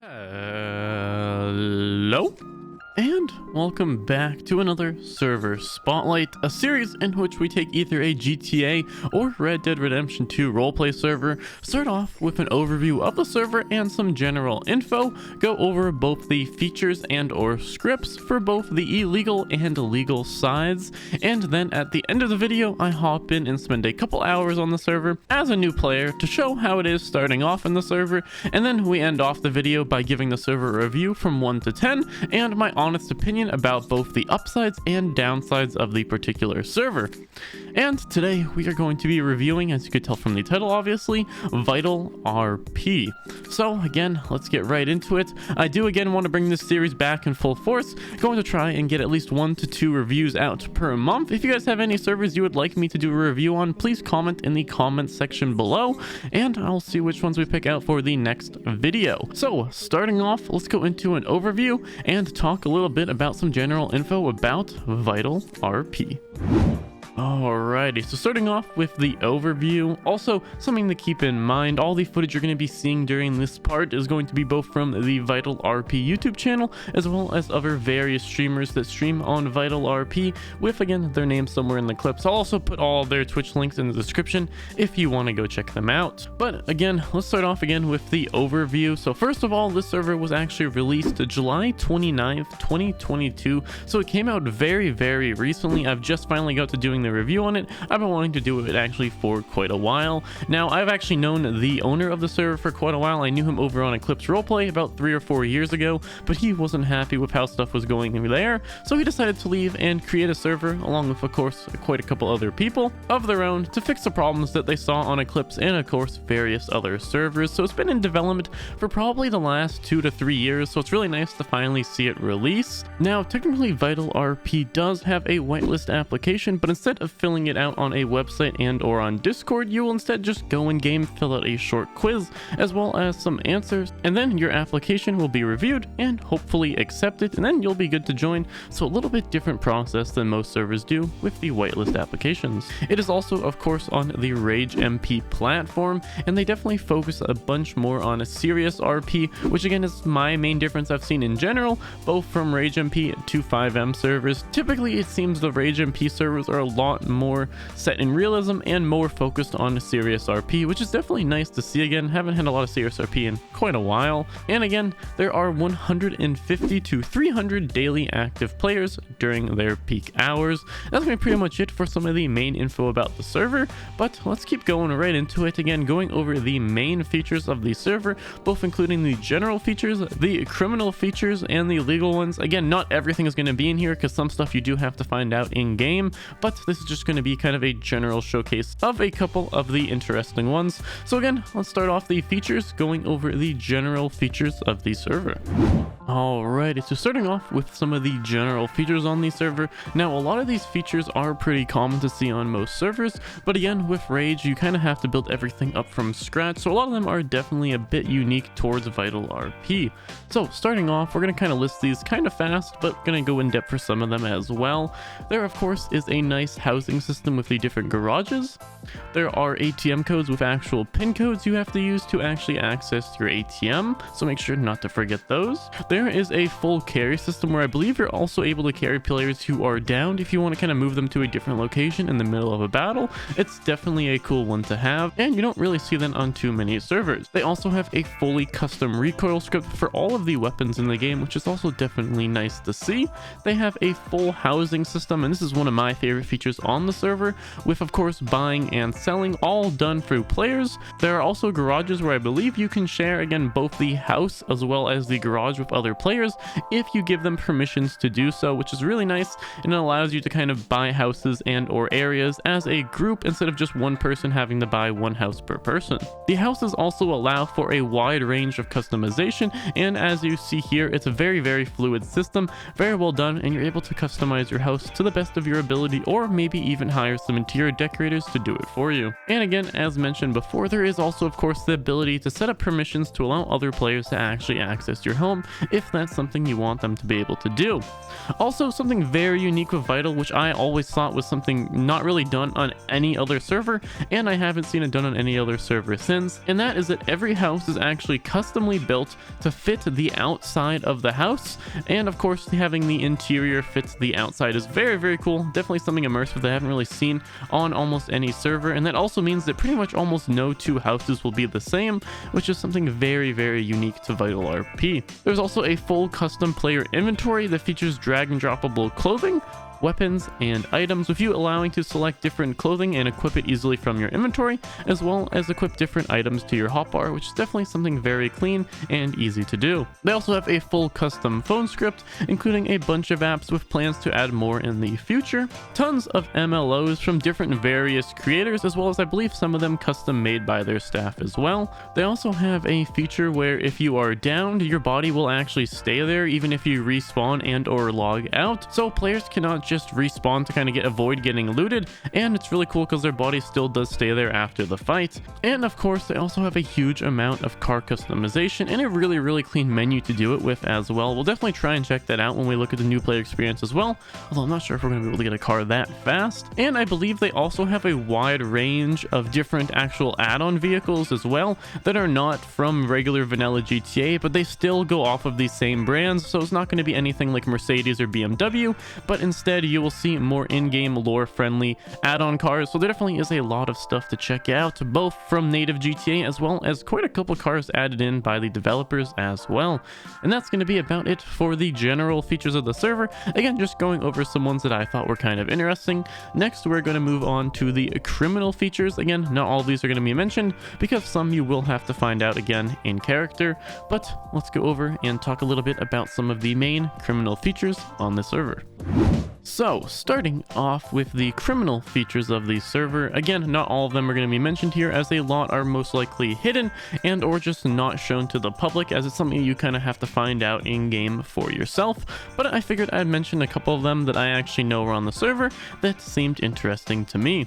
Hello, and welcome back to another Server Spotlight, a series in which we take either a GTA or Red Dead Redemption 2 roleplay server, start off with an overview of the server and some general info, go over both the features and or scripts for both the illegal and legal sides, and then at the end of the video I hop in and spend a couple hours on the server as a new player to show how it is starting off in the server, and then we end off the video by giving the server a review from 1 to 10 and my honest opinion about both the upsides and downsides of the particular server. And today we are going to be reviewing, as you could tell from the title obviously, Vital RP. So again, let's get right into it. I do again want to bring this series back in full force, going to try and get at least 1 to 2 reviews out per month. If you guys have any servers you would like me to do a review on, please comment in the comments section below and I'll see which ones we pick out for the next video. So starting off, let's go into an overview and talk a little bit about some general info about Vital RP. Alrighty, so starting off with the overview, also something to keep in mind, all the footage you're going to be seeing during this part is going to be both from the Vital RP YouTube channel as well as other various streamers that stream on Vital RP with, again, their names somewhere in the clips. I'll also put all their Twitch links in the description if you want to go check them out. But again, let's start off again with the overview. So first of all, this server was actually released July 29th, 2022, so it came out very recently. I've just finally got to doing the review on it. I've been wanting to do it actually for quite a while. Now, I've actually known the owner of the server for quite a while. I knew him over on Eclipse Roleplay about 3 or 4 years ago, but he wasn't happy with how stuff was going there, so he decided to leave and create a server, along with, of course, quite a couple other people of their own, to fix the problems that they saw on Eclipse and, of course, various other servers. So it's been in development for probably the last 2 to 3 years, so it's really nice to finally see it release. Now, technically, Vital RP does have a whitelist application, but instead of filling it out on a website and or on Discord, you will instead just go in game, fill out a short quiz as well as some answers, and then your application will be reviewed and hopefully accepted, and then you'll be good to join. So a little bit different process than most servers do with the whitelist applications. It is also, of course, on the Rage MP platform, and they definitely focus a bunch more on a serious RP, which again is my main difference I've seen in general, both from Rage MP to 5M servers. Typically, it seems the Rage MP servers are a lot more set in realism and more focused on serious RP, which is definitely nice to see. Again, haven't had a lot of serious RP in quite a while. And again, there are 150 to 300 daily active players during their peak hours. That's going to be pretty much it for some of the main info about the server, but let's keep going right into it. Again, going over the main features of the server, both including the general features, the criminal features, and the legal ones. Again, not everything is going to be in here because some stuff you do have to find out in game, but this is just going to be kind of a general showcase of a couple of the interesting ones. So again, let's start off the features, going over the general features of the server. Alrighty, so starting off with some of the general features on the server. Now, a lot of these features are pretty common to see on most servers, but again, with Rage, you kind of have to build everything up from scratch, so a lot of them are definitely a bit unique towards Vital RP. So starting off, we're going to kind of list these kind of fast, but going to go in depth for some of them as well. There, of course, is a nice housing system with the different garages. There are ATM codes with actual PIN codes you have to use to actually access your ATM, so make sure not to forget those. There is a full carry system where I believe you're also able to carry players who are downed if you want to kind of move them to a different location in the middle of a battle. It's definitely a cool one to have, and you don't really see them on too many servers. They also have a fully custom recoil script for all of the weapons in the game, which is also definitely nice to see. They have a full housing system, and this is one of my favorite features on the server, with, of course, buying and selling all done through players. There are also garages where I believe you can share, again, both the house as well as the garage with other players if you give them permissions to do so, which is really nice, and it allows you to kind of buy houses and or areas as a group instead of just one person having to buy one house per person. The houses also allow for a wide range of customization, and as you see here, it's a very fluid system, very well done, and you're able to customize your house to the best of your ability, or maybe even hire some interior decorators to do it for you. And again, as mentioned before, there is also, of course, the ability to set up permissions to allow other players to actually access your home if that's something you want them to be able to do. Also, something very unique with Vital, which I always thought was something not really done on any other server, and I haven't seen it done on any other server since, and that is that every house is actually customly built to fit the outside of the house, and of course having the interior fit the outside is very, very cool. Definitely something immersive that I haven't really seen on almost any server, and that also means that pretty much almost no two houses will be the same, which is something very, very unique to Vital RP. There's also a full custom player inventory that features drag and droppable clothing, weapons, and items, with you allowing to select different clothing and equip it easily from your inventory, as well as equip different items to your hotbar, which is definitely something very clean and easy to do. They also have a full custom phone script, including a bunch of apps with plans to add more in the future, tons of MLOs from different various creators, as well as I believe some of them custom made by their staff as well. They also have a feature where if you are downed, your body will actually stay there even if you respawn and or log out, so players cannot just respawn to kind of avoid getting looted, and it's really cool because their body still does stay there after the fight. And of course they also have a huge amount of car customization and a really, really clean menu to do it with as well. We'll definitely try and check that out when we look at the new player experience as well, although I'm not sure if we're going to be able to get a car that fast. And I believe they also have a wide range of different actual add-on vehicles as well that are not from regular vanilla GTA, but they still go off of these same brands, so it's not going to be anything like Mercedes or BMW, but instead you will see more in-game lore friendly add-on cars. So there definitely is a lot of stuff to check out, both from native GTA as well as quite a couple cars added in by the developers as well. And that's going to be about it for the general features of the server. Again, just going over some ones that I thought were kind of interesting. Next, we're going to move on to the criminal features. Again, not all of these are going to be mentioned because some you will have to find out again in character, but let's go over and talk a little bit about some of the main criminal features on the server. So, starting off with the criminal features of the server, again, not all of them are going to be mentioned here, as a lot are most likely hidden and or just not shown to the public, as it's something you kind of have to find out in-game for yourself, but I figured I'd mention a couple of them that I actually know are on the server that seemed interesting to me.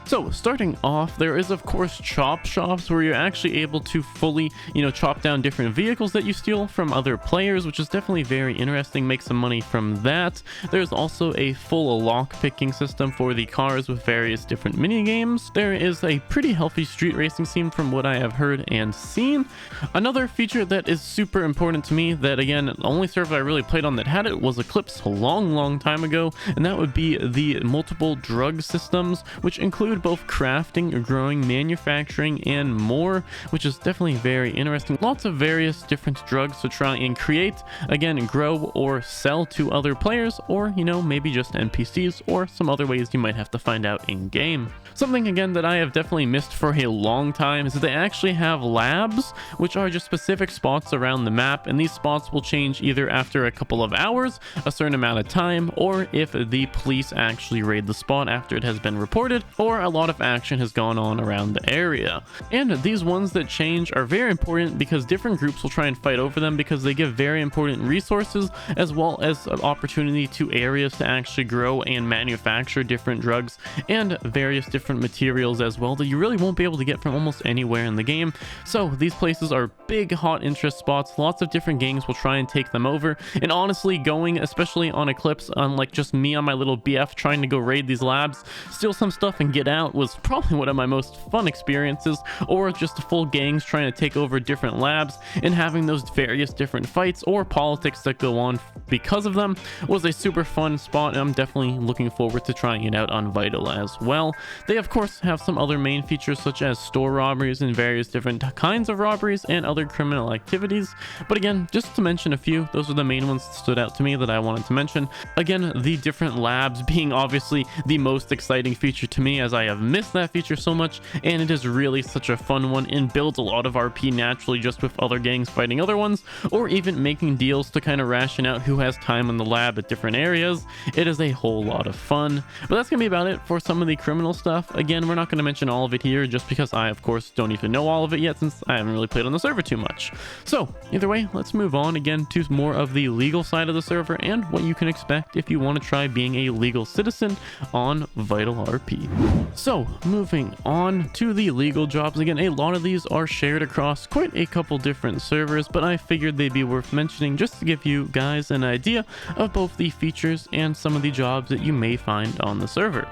So starting off, there is of course chop shops where you're actually able to fully, chop down different vehicles that you steal from other players, which is definitely very interesting. Make some money from that. There's also a full lock picking system for the cars with various different mini games. There is a pretty healthy street racing scene from what I have heard and seen. Another feature that is super important to me, that again, the only server I really played on that had it was Eclipse a long time ago, and that would be the multiple drug systems, which include both crafting, growing, manufacturing, and more, which is definitely very interesting. Lots of various different drugs to try and create, again, grow or sell to other players, or maybe just NPCs, or some other ways you might have to find out in game. Something again that I have definitely missed for a long time is that they actually have labs, which are just specific spots around the map, and these spots will change either after a couple of hours, a certain amount of time, or if the police actually raid the spot after it has been reported, or a lot of action has gone on around the area. And these ones that change are very important because different groups will try and fight over them, because they give very important resources as well as an opportunity to areas to actually grow and manufacture different drugs and various different materials as well that you really won't be able to get from almost anywhere in the game. So these places are big hot interest spots. Lots of different gangs will try and take them over, and honestly, going especially on Eclipse, unlike just me on my little BF trying to go raid these labs, steal some stuff and get out, was probably one of my most fun experiences. Or just full gangs trying to take over different labs and having those various different fights or politics that go on because of them was a super fun spot, and I'm definitely looking forward to trying it out on Vital as well. They of course have some other main features such as store robberies and various different kinds of robberies and other criminal activities, but again, just to mention a few, those are the main ones that stood out to me that I wanted to mention. Again, the different labs being obviously the most exciting feature to me, as I have missed that feature so much, and it is really such a fun one and builds a lot of RP naturally just with other gangs fighting other ones, or even making deals to kind of ration out who who has time in the lab at different areas. It is a whole lot of fun. But that's gonna be about it for some of the criminal stuff. Again, we're not gonna mention all of it here just because I of course don't even know all of it yet, since I haven't really played on the server too much. So either way, let's move on again to more of the legal side of the server and what you can expect if you want to try being a legal citizen on Vital RP. So moving on to the legal jobs, again, a lot of these are shared across quite a couple different servers, but I figured they'd be worth mentioning just to give you guys an idea of both the features and some of the jobs that you may find on the server.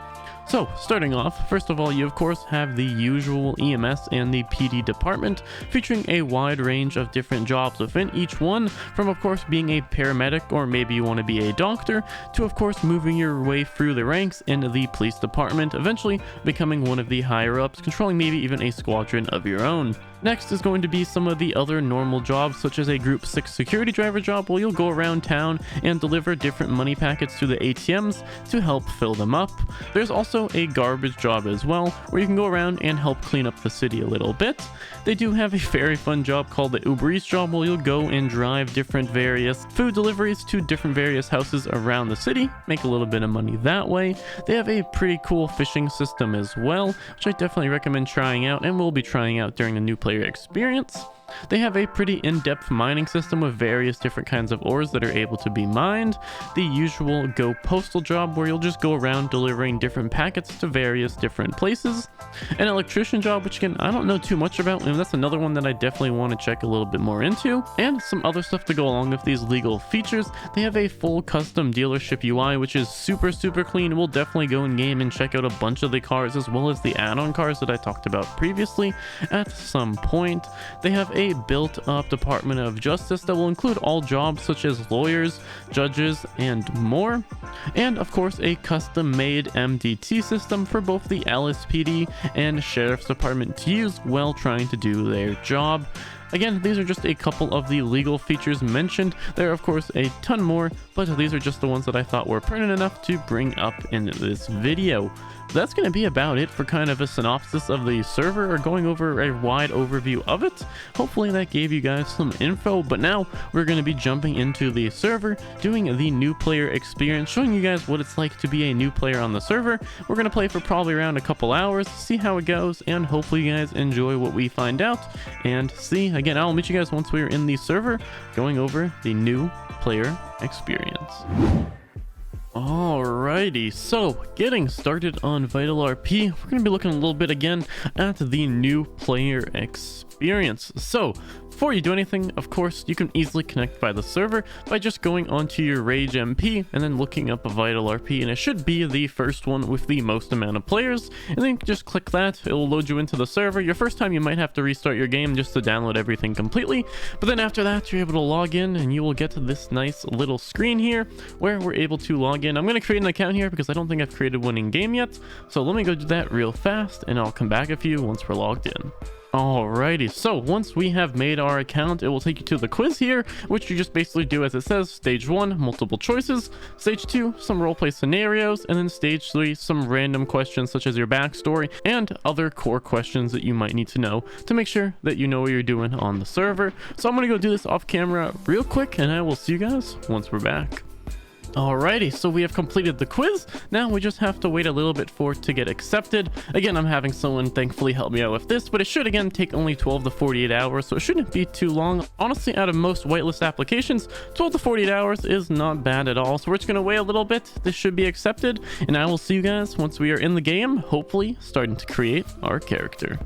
So starting off, first of all, you of course have the usual EMS and the PD department, featuring a wide range of different jobs within each one, from of course being a paramedic, or maybe you want to be a doctor, to of course moving your way through the ranks in the police department, eventually becoming one of the higher ups, controlling maybe even a squadron of your own. Next is going to be some of the other normal jobs, such as a Group 6 security driver job, where you'll go around town and deliver different money packets to the ATMs to help fill them up. There's also a garbage job as well, where you can go around and help clean up the city a little bit. They do have a very fun job called the Uber Eats job, where you'll go and drive different various food deliveries to different various houses around the city, make a little bit of money that way. They have a pretty cool fishing system as well, which I definitely recommend trying out, and we'll be trying out during the new player experience. They have a pretty in-depth mining system with various different kinds of ores that are able to be mined. The usual Go Postal job, where you'll just go around delivering different packets to various different places. An electrician job, which again, I don't know too much about, and that's another one that I definitely want to check a little bit more into. And some other stuff to go along with these legal features. They have a full custom dealership UI, which is super clean. We'll definitely go in game and check out a bunch of the cars, as well as the add-on cars that I talked about previously at some point. They have a built-up Department of Justice that will include all jobs such as lawyers, judges, and more. And of course, a custom-made MDT system for both the LSPD and Sheriff's Department to use while trying to do their job. Again, these are just a couple of the legal features mentioned. There are of course a ton more, but these are just the ones that I thought were pertinent enough to bring up in this video. That's going to be about it for kind of a synopsis of the server, or going over a wide overview of it. Hopefully that gave you guys some info, but now we're going to be jumping into the server, doing the new player experience, showing you guys what it's like to be a new player on the server. We're going to play for probably around a couple hours, see how it goes, and hopefully you guys enjoy what we find out and see. Again, I'll meet you guys once we're in the server, going over the new player experience. Alrighty, so getting started on Vital RP, we're going to be looking a little bit again at the new player experience. So before you do anything, of course, you can easily connect by the server by just going onto your Rage MP and then looking up a Vital RP, and it should be the first one with the most amount of players, and then just click that. It will load you into the server. Your first time you might have to restart your game just to download everything completely, but then after that you're able to log in and you will get to this nice little screen here where we're able to log in. I'm going to create an account here because I don't think I've created one in game yet, so let me go do that real fast and I'll come back with you once we're logged in. Alrighty, so once we have made our account, it will take you to the quiz here, which you just basically do as it says. Stage 1, multiple choices. Stage 2, some roleplay scenarios. And then Stage 3, some random questions such as your backstory and other core questions that you might need to know to make sure that you know what you're doing on the server. So I'm going to go do this off camera real quick, and I will see you guys once we're back. Alrighty, so we have completed the quiz. Now we just have to wait a little bit for it to get accepted. Again, I'm having someone thankfully help me out with this, but it should again take only 12 to 48 hours, so it shouldn't be too long. Honestly, out of most whitelist applications, 12 to 48 hours is not bad at all. So we're just going to wait a little bit. This should be accepted, and I will see you guys once we are in the game, hopefully starting to create our character.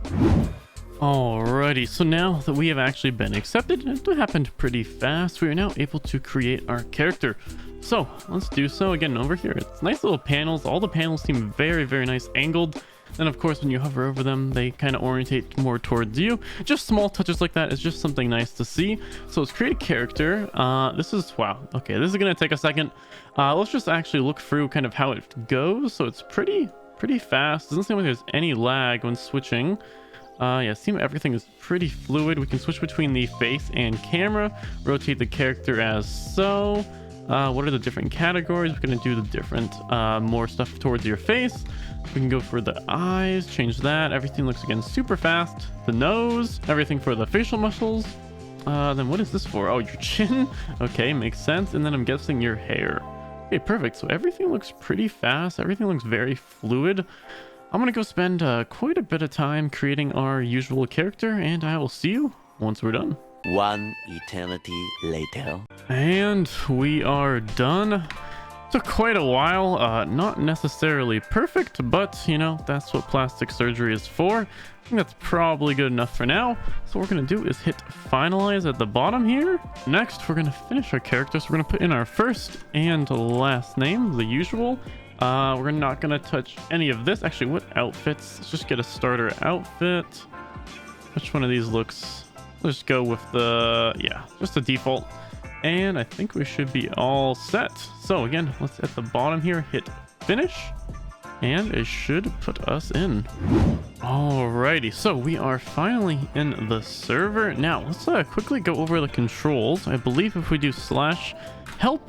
Alrighty, so now that we have actually been accepted, it happened pretty fast. We are now able to create our character. So let's do so. Again, over here, it's nice little panels. All the panels seem very nice angled. Then of course, when you hover over them, they kind of orientate more towards you. Just small touches like that is just something nice to see. So let's create a character. This is, wow. Okay, this is gonna take a second. Let's just actually look through kind of how it goes. So it's pretty fast. Doesn't seem like there's any lag when switching. Yeah, seems everything is pretty fluid. We can switch between the face and camera, rotate the character as so. What are the different categories? We're going to do the different more stuff towards your face. We can go for the eyes, change that. Everything looks again super fast. The nose, everything for the facial muscles. Then what is this for? Oh, your chin. Okay, makes sense. And then I'm guessing your hair. Okay, perfect. So everything looks pretty fast. Everything looks very fluid. I'm gonna go spend quite a bit of time creating our usual character, and I will see you once we're done. One eternity later. And we are done. Took quite a while. Not necessarily perfect, but you know, that's what plastic surgery is for. I think that's probably good enough for now. So what we're gonna do is hit finalize at the bottom here. Next, we're gonna finish our character. So we're gonna put in our first and last name, the usual. We're not gonna touch any of this. Actually, what outfits? Let's just get a starter outfit. Which one of these looks? Let's go with the, yeah, just the default. And I think we should be all set. So again, let's at the bottom here, hit finish. And it should put us in. Alrighty, so we are finally in the server. Now, let's quickly go over the controls. I believe if we do /help,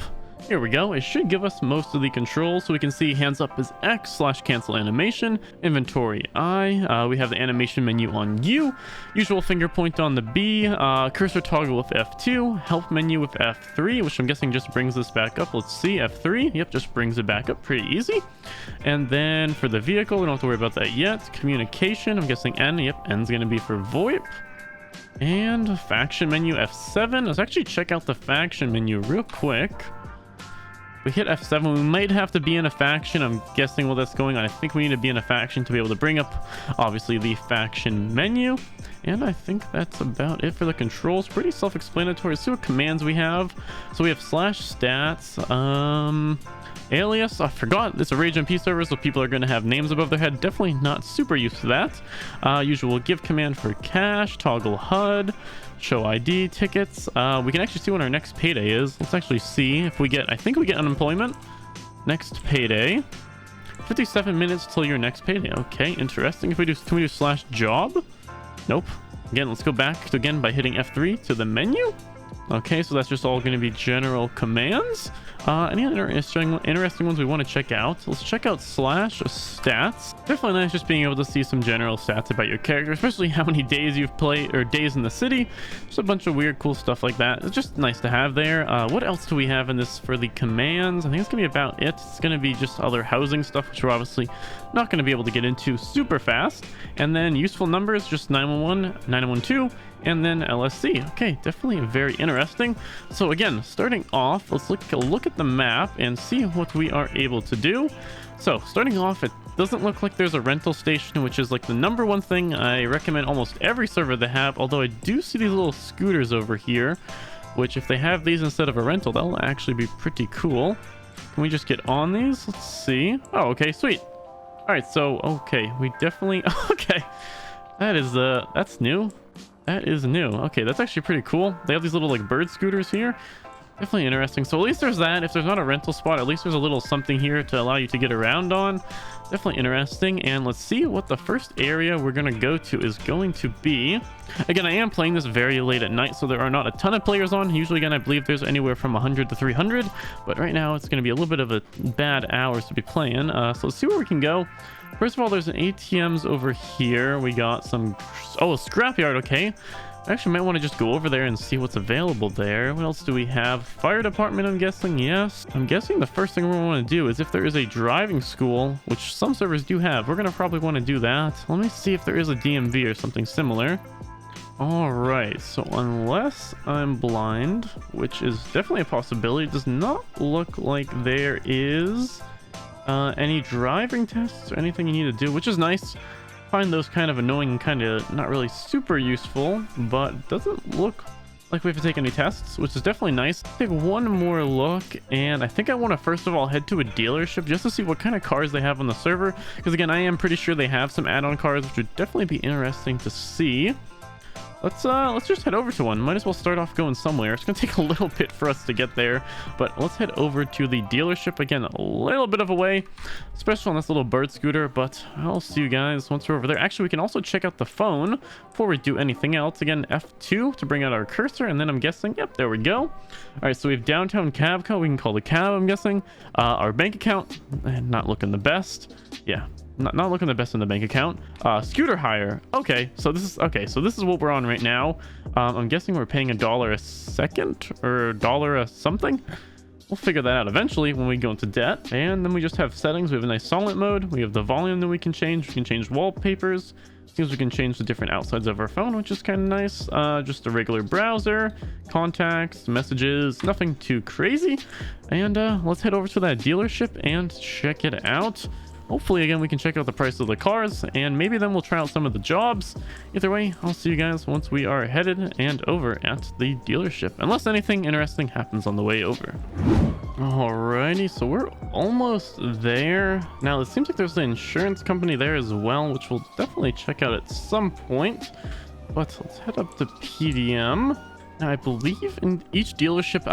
here we go. It should give us most of the controls. So we can see hands up is X, /cancel animation, inventory I. We have the animation menu on U, usual finger point on the B, cursor toggle with F2, help menu with F3, which I'm guessing just brings this back up. Let's see, F3. Yep, just brings it back up pretty easy. And then for the vehicle, we don't have to worry about that yet. Communication, I'm guessing N. Yep, N's going to be for VoIP. And faction menu F7. Let's actually check out the faction menu real quick. We hit F7, we might have to be in a faction. I'm guessing while that's going on, I think we need to be in a faction to be able to bring up, obviously, the faction menu. And I think that's about it for the controls. Pretty self-explanatory. Let's see what commands we have. So we have /stats, alias. I forgot, it's a Rage MP server, so people are going to have names above their head. Definitely not super used to that. Usual give command for cache, toggle HUD, show ID, tickets. We can actually see when our next payday is. Let's actually see if we get, I think we get unemployment. Next payday. 57 minutes till your next payday. Okay, interesting. If we do, can we do /job? Nope. Again, let's go back to, again, by hitting F3 to the menu. Okay, so that's just all going to be general commands. Any other interesting ones we want to check out? Let's check out /stats. Definitely nice just being able to see some general stats about your character, especially how many days you've played or days in the city. Just a bunch of weird, cool stuff like that. It's just nice to have there. What else do we have in this for the commands? I think it's going to be about it. It's going to be just other housing stuff, which we're obviously not going to be able to get into super fast. And then useful numbers, just 911, 912. And then LSC. Okay, definitely very interesting. So again, starting off, let's look at the map and see what we are able to do. So starting off, it doesn't look like there's a rental station, which is like the #1 thing I recommend almost every server to have. Although I do see these little scooters over here, which if they have these instead of a rental, that'll actually be pretty cool. Can we just get on these? Let's see. Oh, okay, sweet. All right, so okay, we definitely okay. That is that's new. That is new. Okay, that's actually pretty cool. They have these little like bird scooters here. Definitely interesting. So at least there's that. If there's not a rental spot, at least there's a little something here to allow you to get around on. Definitely interesting. And let's see what the first area we're going to go to is going to be. Again, I am playing this very late at night, so there are not a ton of players on. Usually, again, I believe there's anywhere from 100 to 300. But right now, it's going to be a little bit of a bad hours to be playing. So let's see where we can go. First of all, there's an ATMs over here. We got some... Oh, a scrapyard, okay. I actually might want to just go over there and see what's available there. What else do we have? Fire department, I'm guessing, yes. I'm guessing the first thing we're going to want to do is if there is a driving school, which some servers do have, we're going to probably want to do that. Let me see if there is a DMV or something similar. All right, so unless I'm blind, which is definitely a possibility, it does not look like there is... any driving tests or anything you need to do, which is nice. Find those kind of annoying and kind of not really super useful, but doesn't look like we have to take any tests, which is definitely nice. Take one more look, and I think I want to first of all head to a dealership just to see what kind of cars they have on the server, because again, I am pretty sure they have some add-on cars, which would definitely be interesting to see. Let's just head over to one. Might as well start off going somewhere. It's gonna take a little bit for us to get there, but let's head over to the dealership. Again, a little bit of a way, especially on this little bird scooter, but I'll see you guys once we're over there. Actually, we can also check out the phone before we do anything else. Again, F2 to bring out our cursor, and then I'm guessing, yep, there we go. All right, so we have downtown Cabco. We can call the cab, I'm guessing. Our bank account, not looking the best. Yeah, not looking the best in the bank account. Scooter hire. Okay, so this is what we're on right now. I'm guessing we're paying $1 a second or $1 a something. We'll figure that out eventually when we go into debt. And then we just have settings. We have a nice silent mode. We have the volume that we can change. We can change wallpapers. Seems we can change the different outsides of our phone, which is kind of nice. Just a regular browser, contacts, messages, nothing too crazy. And let's head over to that dealership and check it out. Hopefully, again, we can check out the price of the cars, and maybe then we'll try out some of the jobs. Either way, I'll see you guys once we are headed and over at the dealership, unless anything interesting happens on the way over. Alrighty, so we're almost there. Now, it seems like there's an insurance company there as well, which we'll definitely check out at some point. But let's head up to PDM. Now, I believe in each dealership,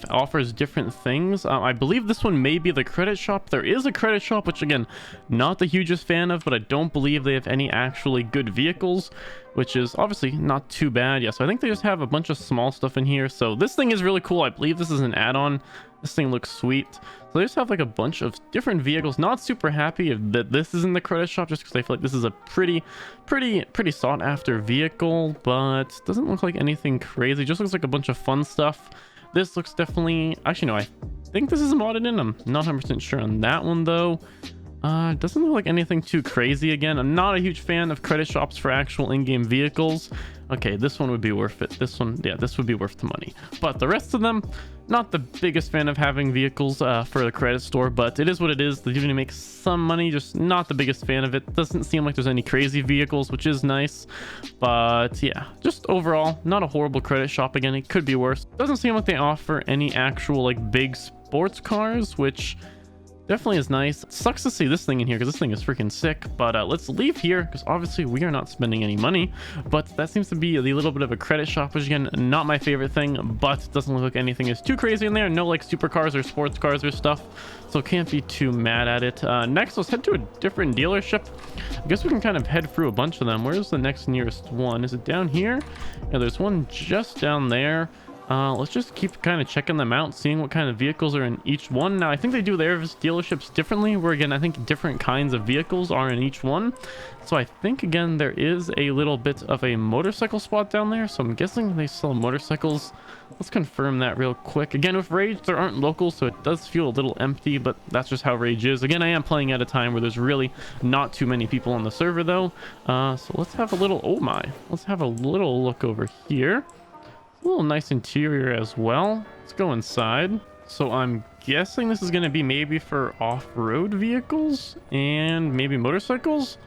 offers different things. I believe this one may be the credit shop. There is a credit shop, which again, not the hugest fan of, but I don't believe they have any actually good vehicles, which is obviously not too bad. Yeah, so I think they just have a bunch of small stuff in here. So this thing is really cool. I believe this is an add-on. This thing looks sweet. So they just have like a bunch of different vehicles. Not super happy that this is in the credit shop, just because I feel like this is a pretty sought after vehicle, but doesn't look like anything crazy. Just looks like a bunch of fun stuff. This looks definitely, actually no, I think this is modded in. I'm not 100% sure on that one though. Doesn't look like anything too crazy. Again, I'm not a huge fan of credit shops for actual in-game vehicles. Okay, this one would be worth it. This one, yeah, this would be worth the money. But the rest of them, not the biggest fan of having vehicles for the credit store, but it is what it is. They do make some money, just not the biggest fan of it. Doesn't seem like there's any crazy vehicles, which is nice. But yeah, just overall, not a horrible credit shop. Again, it could be worse. Doesn't seem like they offer any actual like big sports cars, which definitely is nice. It sucks to see this thing in here because this thing is freaking sick, but let's leave here because obviously we are not spending any money. But that seems to be a little bit of a credit shop, which again, not my favorite thing, but doesn't look like anything is too crazy in there. No like supercars or sports cars or stuff, so can't be too mad at it. Next, let's head to a different dealership. I guess we can kind of head through a bunch of them. Where's the next nearest one? Is it down here? Yeah, there's one just down there. Let's just keep kind of checking them out, seeing what kind of vehicles are in each one. Now, I think they do their dealerships differently, where again, I think different kinds of vehicles are in each one. So I think, again, there is a little bit of a motorcycle spot down there. So I'm guessing they sell motorcycles. Let's confirm that real quick. Again, with Rage, there aren't locals, so it does feel a little empty, but that's just how Rage is. Again, I am playing at a time where there's really not too many people on the server, though. So let's have a little, oh my, let's have a little look over here. A little nice interior as well. Let's go inside. So I'm guessing this is going to be maybe for off-road vehicles and maybe motorcycles.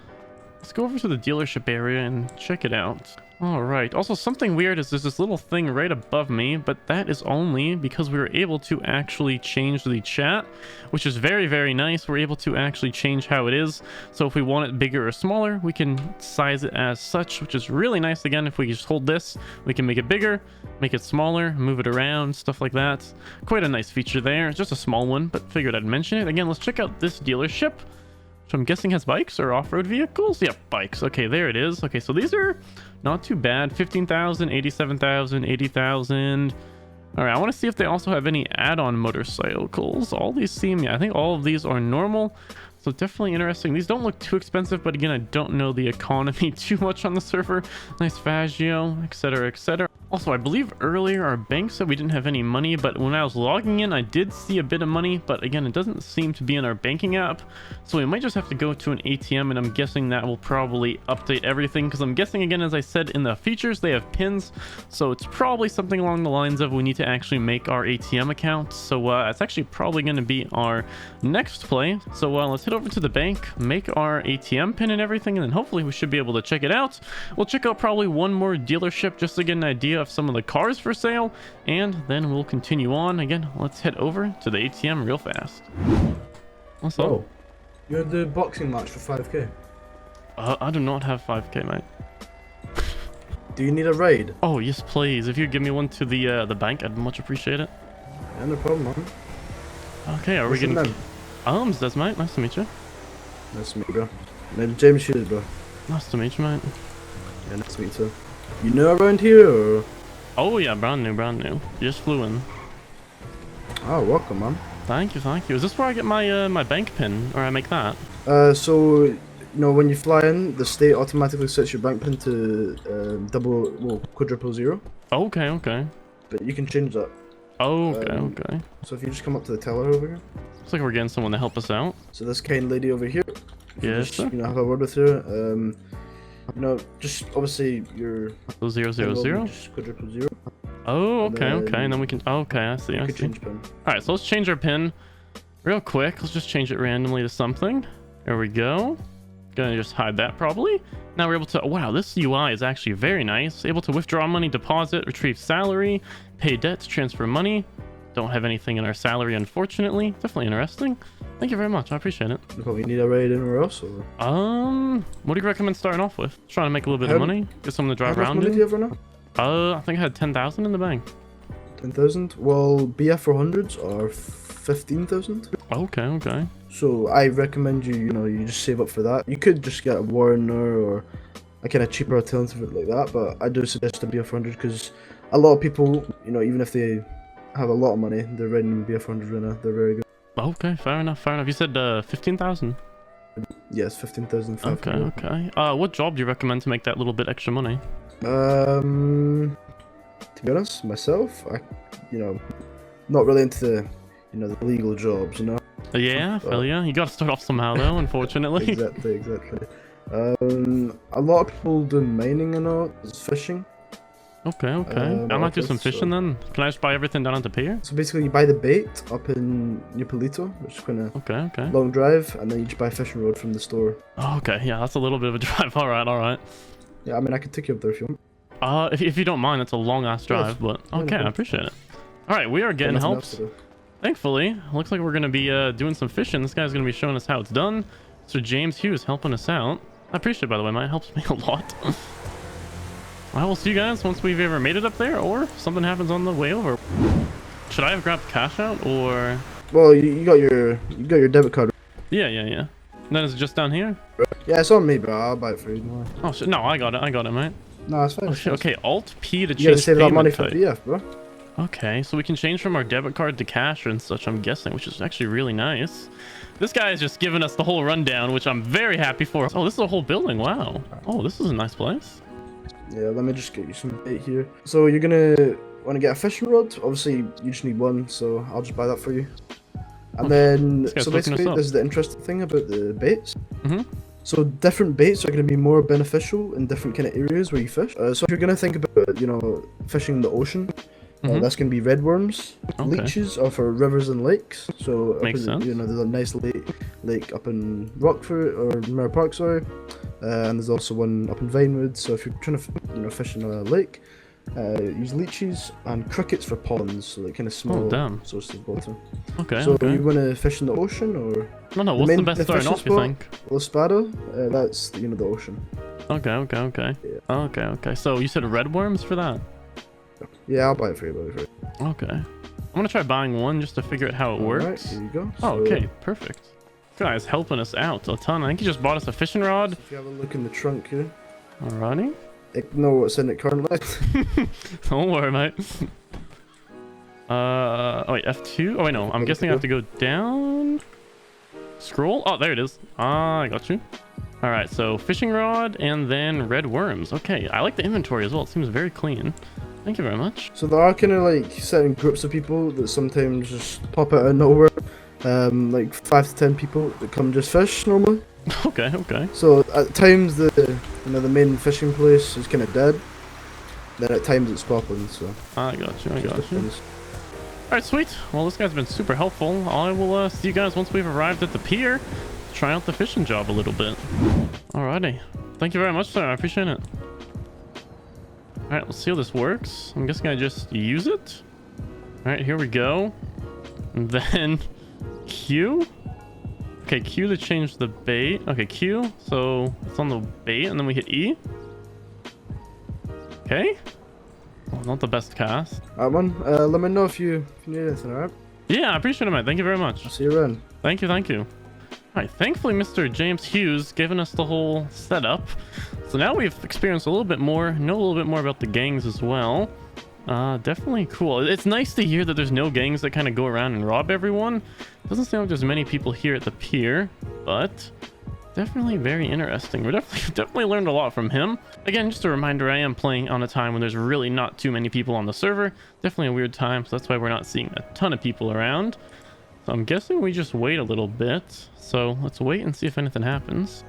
Let's go over to the dealership area and check it out. All right. Also, something weird is there's this little thing right above me, but that is only because we were able to actually change the chat, which is very, very nice. We're able to actually change how it is. So if we want it bigger or smaller, we can size it as such, which is really nice. Again, if we just hold this, we can make it bigger, make it smaller, move it around, stuff like that. Quite a nice feature there. Just a small one, but figured I'd mention it. Again, let's check out this dealership, which I'm guessing has bikes or off-road vehicles. Yep, bikes. Okay, there it is. Okay, so these are not too bad. 15,000, 87,000, 80,000. All right, I want to see if they also have any add-on motorcycles. All these seem, yeah, I think all of these are normal. So definitely interesting. These don't look too expensive, but again, I don't know the economy too much on the server. Nice Faggio, etc., etc. Also, I believe earlier our bank said we didn't have any money, but when I was logging in, I did see a bit of money, but again, it doesn't seem to be in our banking app. So we might just have to go to an ATM, and I'm guessing that will probably update everything, because I'm guessing, again, as I said in the features, they have pins. So it's probably something along the lines of we need to actually make our ATM account. So it's actually probably going to be our next play. So let's head over to the bank, make our ATM pin and everything, and then hopefully we should be able to check it out. We'll check out probably one more dealership just to get an idea of some of the cars for sale, and then we'll continue on. Again, let's head over to the ATM real fast. What's up? Oh, you had the boxing match for 5k. I do not have 5k, mate. Do you need a raid? Oh yes, please. If you give me one to the bank, I'd much appreciate it. Yeah, no problem, man. Okay, are we getting? Des, mate. Nice to meet you. Nice to meet you, bro. Name's James Shoes, bro. Nice to meet you, mate. Yeah, nice to meet you. You know around here, or? Oh yeah, brand new. Just flew in. Oh, welcome, man. Thank you, thank you. Is this where I get my my bank pin, or I make that? So, you know, when you fly in, the state automatically sets your bank pin to quadruple zero. Okay, okay. But you can change that. Okay, okay. So if you just come up to the teller over here. Looks like we're getting someone to help us out. So this kind lady over here. Yes, just, sir. you know, have a word with her. You know, just obviously your. So 000. Just quadruple zero. Oh, And okay, okay. then And then we can. Okay, I see. You I could see. change pin. All right, so let's change our pin real quick. Let's just change it randomly to something. There we go. Gonna just hide that probably. Now we're able to. Wow, this UI is actually very nice. Able to withdraw money, deposit, retrieve salary, pay debts, transfer money. Don't have anything in our salary, unfortunately. Definitely interesting. Thank you very much. I appreciate it. You probably need a ride anywhere else, or? What do you recommend starting off with? Trying to make a little bit of money, get someone to drive How much around money in. do you have right now? I think I had 10,000 in the bank. 10,000. Well, BF400s are 15,000. Okay, okay. So I recommend you know, you just save up for that. You could just get a Warner or a kind of cheaper alternative like that, but I do suggest a BF400 because a lot of people, you know, even if they have a lot of money, they're riding BF400 right now. They're very good. Okay, fair enough, fair enough. You said 15,000. Yes, 15,000. Okay, okay. What job do you recommend to make that little bit extra money? To be honest, myself, you know, not really into the, you know, the legal jobs, you know. Yeah, feel ya. You gotta start off somehow though, unfortunately. Exactly. A lot of people do mining and all, it's fishing. Okay, okay. I might do some fishing then. Can I just buy everything down at the pier? So basically you buy the bait up in Newpalito, which is kind of Okay, okay. long drive, and then you just buy fishing rod from the store. Oh, okay, yeah, that's a little bit of a drive. Alright, alright. Yeah, I mean, I could take you up there if you want. If you don't mind, it's a long ass drive, but okay, I appreciate it. Alright, we are getting helps. Thankfully, looks like we're gonna be doing some fishing. This guy's gonna be showing us how it's done. So James Hughes helping us out. I appreciate it, by the way, man. It helps me a lot. I will see you guys once we've ever made it up there, or something happens on the way over. Should I have grabbed cash out, or? Well, you got your debit card. Yeah. And then it's just down here. Yeah, it's on me, bro. I'll buy it for you. Oh shit! No, I got it, mate. No, it's fine. Oh shit! Okay, Alt P to change. You gotta save that money payment for type. BF, bro. Okay, so we can change from our debit card to cash and such, I'm guessing, which is actually really nice. This guy is just giving us the whole rundown, which I'm very happy for. Oh, this is a whole building. Wow. Oh, this is a nice place. Yeah, let me just get you some bait here. So you're gonna want to get a fishing rod. Obviously, you just need one, so I'll just buy that for you. And then, so basically, this is the interesting thing about the baits. So different baits are going to be more beneficial in different kind of areas where you fish. So if you're going to think about, you know, fishing the ocean, that's going to be red worms. Leeches are for rivers and lakes. So Makes sense. You know, there's a nice lake up in Rockford or Mirror Park, sorry. And there's also one up in Vinewood. So if you're trying to, you know, fish in a lake, use leeches and crickets for ponds, so like kind of small sources of water. Okay. So you want to fish in the ocean or? No. What's the best starting off, you think? Well, Spada, that's the ocean. Okay. Yeah. Okay. So you said red worms for that? Yeah, I'll buy it for you. Okay. I'm gonna try buying one just to figure out how it works. Alright, here you go. Oh, okay, perfect. Guy's helping us out a ton. I think he just bought us a fishing rod. If you have a look in the trunk here. Alrighty. Ignore what's in it currently. Don't worry, mate. Oh wait, F2? Oh wait, no. I'm guessing I have to go down. Scroll? Oh, there it is. Ah, I got you. Alright, so fishing rod and then red worms. Okay, I like the inventory as well. It seems very clean. Thank you very much. So there are kind of like certain groups of people that sometimes just pop out of nowhere. Like 5 to 10 people that come just fish normally. Okay. So at times the main fishing place is kind of dead. Then at times it's popping. So I got you. Alright, sweet. Well, this guy's been super helpful. I will see you guys once we've arrived at the pier. Try out the fishing job a little bit. Alrighty. Thank you very much, sir. I appreciate it. Alright, let's see how this works. I'm guessing I just use it. Alright, here we go. And then Q. Okay, Q to change the bait. Okay, Q. So it's on the bait, and then we hit E. Okay. Well, not the best cast. Alright, man. Let me know if you need anything, alright? Yeah, I appreciate it, mate. Thank you very much. I'll see you around. Thank you. Alright, thankfully Mr. James Hughes giving us the whole setup. So now we've experienced a little bit more, know a little bit more about the gangs as well. Definitely cool. It's nice to hear that there's no gangs that kind of go around and rob everyone. Doesn't seem like there's many people here at the pier, but definitely very interesting. We're definitely learned a lot from him. Again, just a reminder, I am playing on a time when there's really not too many people on the server. Definitely a weird time, so that's why we're not seeing a ton of people around. So I'm guessing we just wait a little bit. So let's wait and see if anything happens.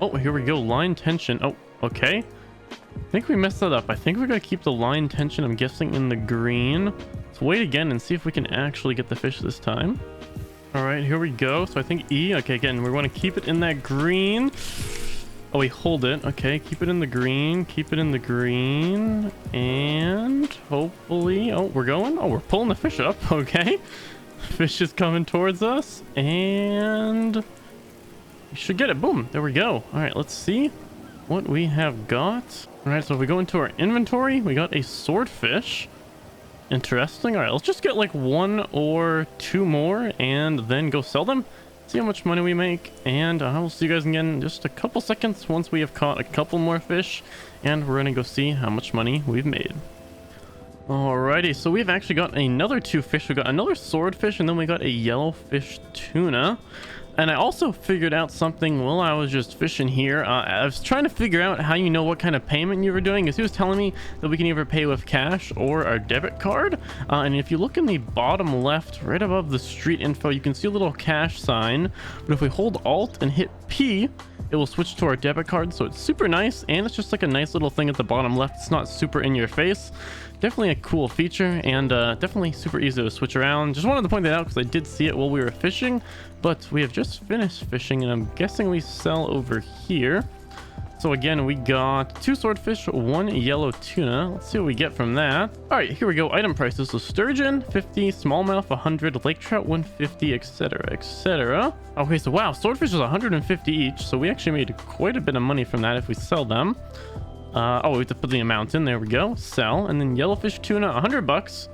Oh, here we go. Line tension. Oh, okay. I think we messed that up. I think we're going to keep the line tension, I'm guessing, in the green. Let's wait again and see if we can actually get the fish this time. All right, here we go. So I think E. Okay, again, we want to keep it in that green. Oh, we hold it. Okay, keep it in the green. Keep it in the green. And hopefully... Oh, we're going? Oh, we're pulling the fish up. Okay. Fish is coming towards us. And... we should get it. Boom. There we go. All right, let's see what we have got. All right, so if we go into our inventory, we got a swordfish. Interesting. All right, let's just get like 1 or 2 more and then go sell them. See how much money we make. And I will see you guys again in just a couple seconds once we have caught a couple more fish. And we're going to go see how much money we've made. Alrighty, so we've actually got another 2 fish. We got another swordfish and then we got a yellowfish tuna. And I also figured out something while I was just fishing here. I was trying to figure out how you know what kind of payment you were doing, because he was telling me that we can either pay with cash or our debit card. And if you look in the bottom left, right above the street info, you can see a little cash sign. But if we hold Alt and hit P, it will switch to our debit card. So it's super nice, and it's just like a nice little thing at the bottom left. It's not super in your face. Definitely a cool feature, and definitely super easy to switch around. Just wanted to point that out because I did see it while we were fishing, but we have just finished fishing, and I'm guessing we sell over here. So again, we got 2 swordfish, 1 yellow tuna. Let's see what we get from that. All right, here we go. Item prices. So sturgeon 50, smallmouth 100, lake trout 150, etc., etc. Okay, so wow, swordfish is 150 each, so we actually made quite a bit of money from that if we sell them. Oh, we have to put the amount in. There we go. Sell. And then yellowfish tuna, $100.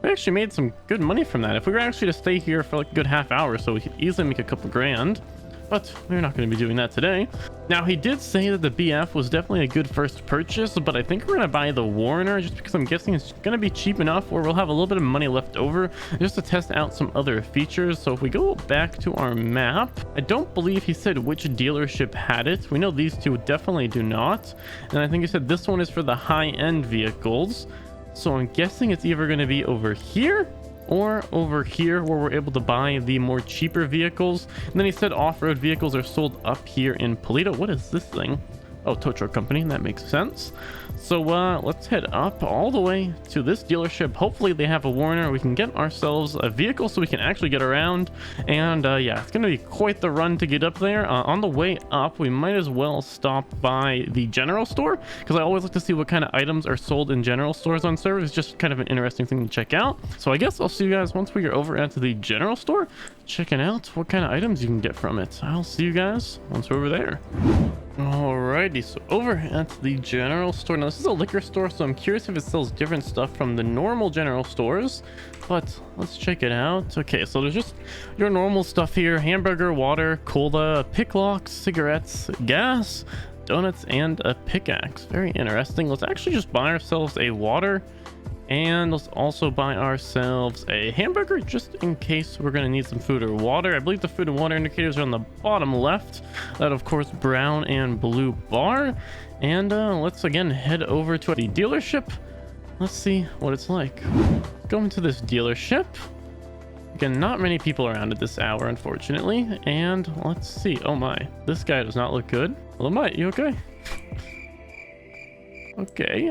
We actually made some good money from that. If we were actually to stay here for like a good half hour, so we could easily make a couple grand. But we're not going to be doing that today. Now, he did say that the BF was definitely a good first purchase, but I think we're going to buy the Warner just because I'm guessing it's going to be cheap enough where we'll have a little bit of money left over just to test out some other features. So if we go back to our map, I don't believe he said which dealership had it. We know these 2 definitely do not. And I think he said this one is for the high-end vehicles. So I'm guessing it's either going to be over here or over here where we're able to buy the more cheaper vehicles. And then he said off-road vehicles are sold up here in Polito. What is this thing? Oh, tow truck company. That makes sense. So let's head up all the way to this dealership. Hopefully they have a Warner. We can get ourselves a vehicle so we can actually get around. And yeah, it's going to be quite the run to get up there. On the way up, we might as well stop by the general store, because I always like to see what kind of items are sold in general stores on servers. It's just kind of an interesting thing to check out. So I guess I'll see you guys once we are over at the general store, checking out what kind of items you can get from it. I'll see you guys once we're over there. Alrighty, so over at the general store. Now this is a liquor store, so I'm curious if it sells different stuff from the normal general stores, but let's check it out. Okay, so there's just your normal stuff here: hamburger, water, cola, pick locks, cigarettes, gas, donuts, and a pickaxe. Very interesting. Let's actually just buy ourselves a water, and let's also buy ourselves a hamburger just in case we're going to need some food or water. I believe the food and water indicators are on the bottom left. That, of course, brown and blue bar. And let's again head over to the dealership. Let's see what it's like. Go into this dealership. Again, not many people around at this hour, unfortunately. And let's see. Oh my, this guy does not look good. Hello, mate, you okay? Okay,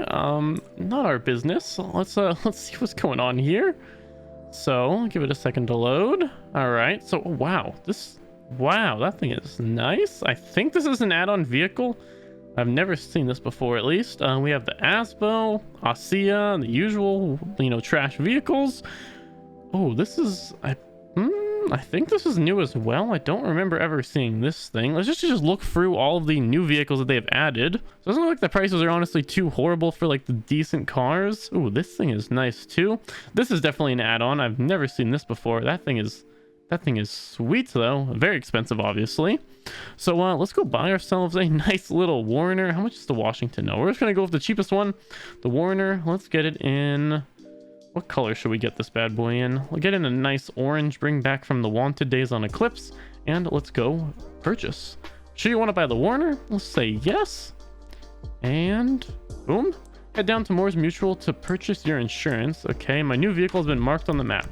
not our business. Let's see what's going on here. So, give it a second to load. All right. So, wow, that thing is nice. I think this is an add-on vehicle. I've never seen this before, at least. We have the Asbo, ASIA, the usual, trash vehicles. Oh, this is, I think this is new as well. I don't remember ever seeing this thing. Let's just look through all of the new vehicles that they've added. So it doesn't look like the prices are honestly too horrible for like the decent cars. Ooh, this thing is nice too. This is definitely an add-on. I've never seen this before. That thing is That thing is sweet though, very expensive obviously. So let's go buy ourselves a nice little Warner. How much is the Washington? No, we're just gonna go with the cheapest one, the Warner. Let's get it in, what color should we get this bad boy in? We'll get in a nice orange, bring back from the wanted days on Eclipse, and let's go purchase. Sure you want to buy the Warner? Let's say yes, and boom. Head down to Moore's Mutual to purchase your insurance. Okay, my new vehicle has been marked on the map.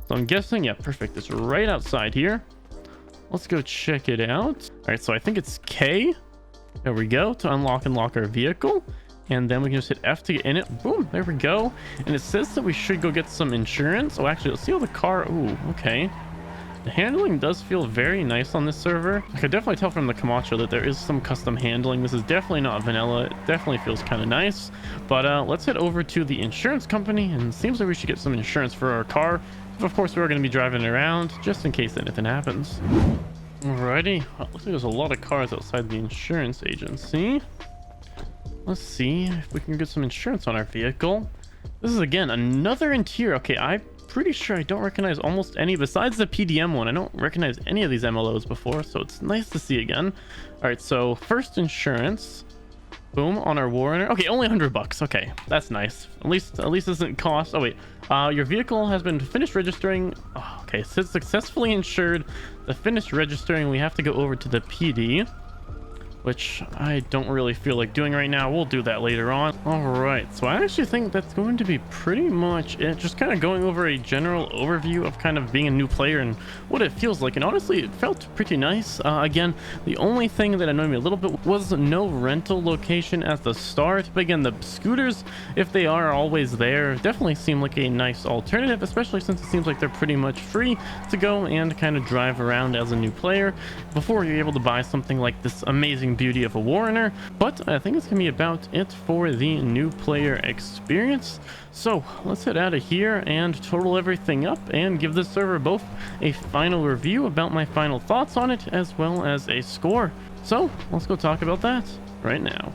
So I'm guessing, yeah, perfect. It's right outside here. Let's go check it out. All right, so I think it's K. There we go, to unlock and lock our vehicle. And then we can just hit F to get in it. Boom, there we go. And it says that we should go get some insurance. Oh, actually, let's see how the car... Ooh, okay. The handling does feel very nice on this server. I could definitely tell from the Camacho that there is some custom handling. This is definitely not vanilla. It definitely feels kind of nice. But let's head over to the insurance company, and it seems like we should get some insurance for our car. But of course, we're going to be driving it around just in case anything happens. Alrighty. Well, looks like there's a lot of cars outside the insurance agency. Let's see if we can get some insurance on our vehicle. This is, again, another interior. Okay, I'm pretty sure I don't recognize almost any besides the PDM one. I don't recognize any of these MLOs before, so it's nice to see again. All right, so first insurance, boom, on our Warner. Okay, only $100. Okay, that's nice. At least doesn't cost. Oh wait, your vehicle has been finished registering. Oh, okay, so it's successfully insured. The finished registering, we have to go over to the PD, which I don't really feel like doing right now. We'll do that later on. All right, so I actually think that's going to be pretty much it. Just kind of going over a general overview of kind of being a new player and what it feels like. And honestly, it felt pretty nice. Again, the only thing that annoyed me a little bit was no rental location at the start. But again, the scooters, if they are always there, definitely seem like a nice alternative, especially since it seems like they're pretty much free to go and kind of drive around as a new player before you're able to buy something like this amazing beauty of a Warner. But I think it's gonna be about it for the new player experience. So let's head out of here and total everything up and give this server both a final review about my final thoughts on it as well as a score. So let's go talk about that right now.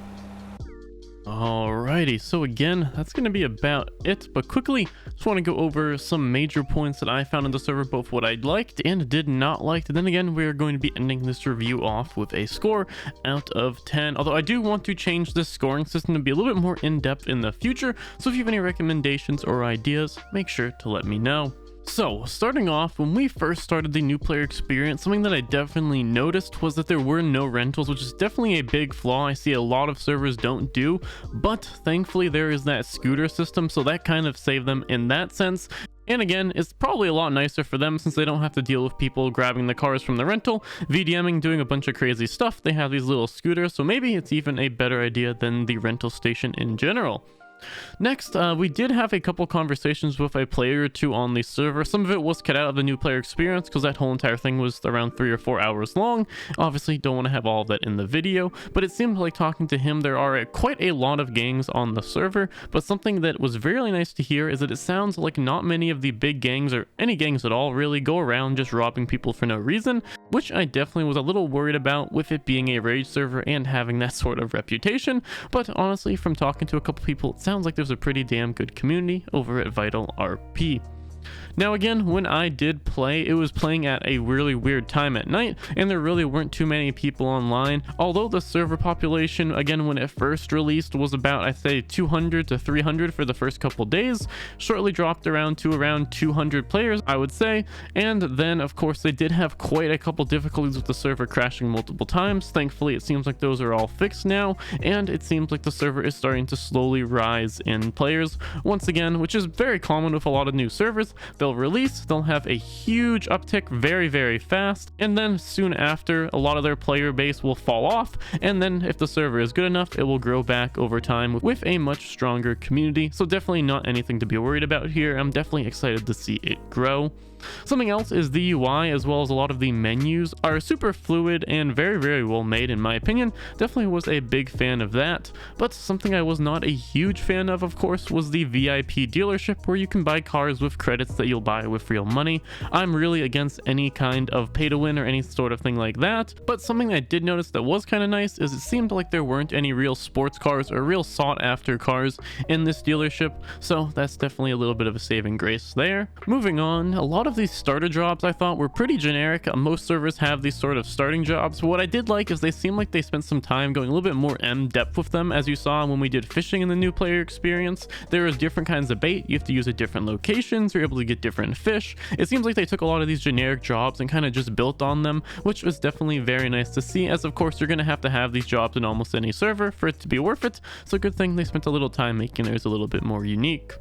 Alrighty, so again, that's going to be about it, but quickly, just want to go over some major points that I found in the server, both what I liked and did not like. And then again, we're going to be ending this review off with a score out of 10, although I do want to change this scoring system to be a little bit more in-depth in the future, so if you have any recommendations or ideas, make sure to let me know. So, starting off, when we first started the new player experience, something that I definitely noticed was that there were no rentals, which is definitely a big flaw I see a lot of servers don't do, but thankfully there is that scooter system, so that kind of saved them in that sense. And again, it's probably a lot nicer for them since they don't have to deal with people grabbing the cars from the rental, VDMing, doing a bunch of crazy stuff. They have these little scooters, so maybe it's even a better idea than the rental station in general. Next, we did have a couple conversations with a player or two on the server. Some of it was cut out of the new player experience because that whole entire thing was around 3 or 4 hours long. Obviously, don't want to have all of that in the video, but it seemed like talking to him, there are quite a lot of gangs on the server, but something that was very nice to hear is that it sounds like not many of the big gangs, or any gangs at all, really go around just robbing people for no reason, which I definitely was a little worried about with it being a raid server and having that sort of reputation. But honestly, from talking to a couple people, it sounds like there's a pretty damn good community over at Vital RP. Now again, when I did play, it was playing at a really weird time at night, and there really weren't too many people online. Although the server population, again, when it first released, was about, I'd say, 200 to 300 for the first couple days, shortly dropped around to around 200 players, I would say. And then, of course, they did have quite a couple difficulties with the server crashing multiple times. Thankfully, it seems like those are all fixed now, and it seems like the server is starting to slowly rise in players once again, which is very common with a lot of new servers. They'll release, they'll have a huge uptick very fast, and then soon after, a lot of their player base will fall off, and then if the server is good enough, it will grow back over time with a much stronger community. So definitely not anything to be worried about here. I'm definitely excited to see it grow. Something else is the UI, as well as a lot of the menus are super fluid and very well made in my opinion. Definitely was a big fan of that. But something I was not a huge fan of course, was the VIP dealership, where you can buy cars with credit credits that you'll buy with real money. I'm really against any kind of pay to win or any sort of thing like that, but something I did notice that was kind of nice is it seemed like there weren't any real sports cars or real sought after cars in this dealership, so that's definitely a little bit of a saving grace there. Moving on, a lot of these starter jobs I thought were pretty generic. Most servers have these sort of starting jobs, but what I did like is they seem like they spent some time going a little bit more in-depth with them. As you saw when we did fishing in the new player experience, there is different kinds of bait you have to use at different locations, you're able to get different fish. It seems like they took a lot of these generic jobs and kind of just built on them, which was definitely very nice to see, as of course you're going to have these jobs in almost any server for it to be worth it, so good thing they spent a little time making theirs a little bit more unique.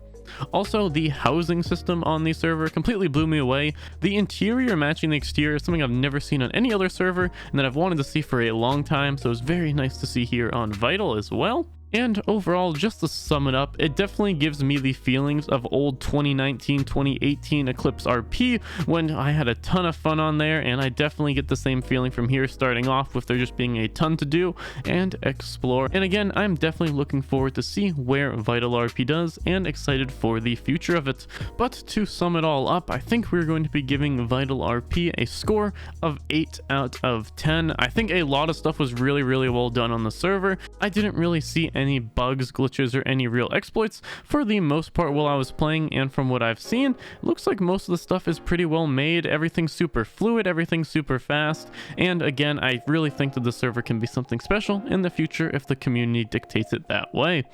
Also, the housing system on the server completely blew me away. The interior matching the exterior is something I've never seen on any other server and that I've wanted to see for a long time, so it's very nice to see here on Vital as well. And overall, just to sum it up, it definitely gives me the feelings of old 2019-2018 Eclipse RP when I had a ton of fun on there, and I definitely get the same feeling from here starting off with there just being a ton to do and explore. And again, I'm definitely looking forward to see where Vital RP does and excited for the future of it. But to sum it all up, I think we're going to be giving Vital RP a score of 8 out of 10. I think a lot of stuff was really well done on the server. I didn't really see any bugs, glitches, or any real exploits for the most part while I was playing, and from what I've seen, it looks like most of the stuff is pretty well made. Everything's super fluid, everything's super fast, and again, I really think that the server can be something special in the future if the community dictates it that way.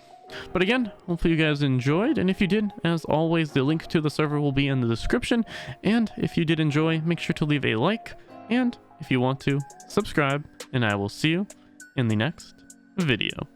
But again, hopefully you guys enjoyed, and if you did, as always, the link to the server will be in the description, and if you did enjoy, make sure to leave a like, and if you want to, subscribe, and I will see you in the next video.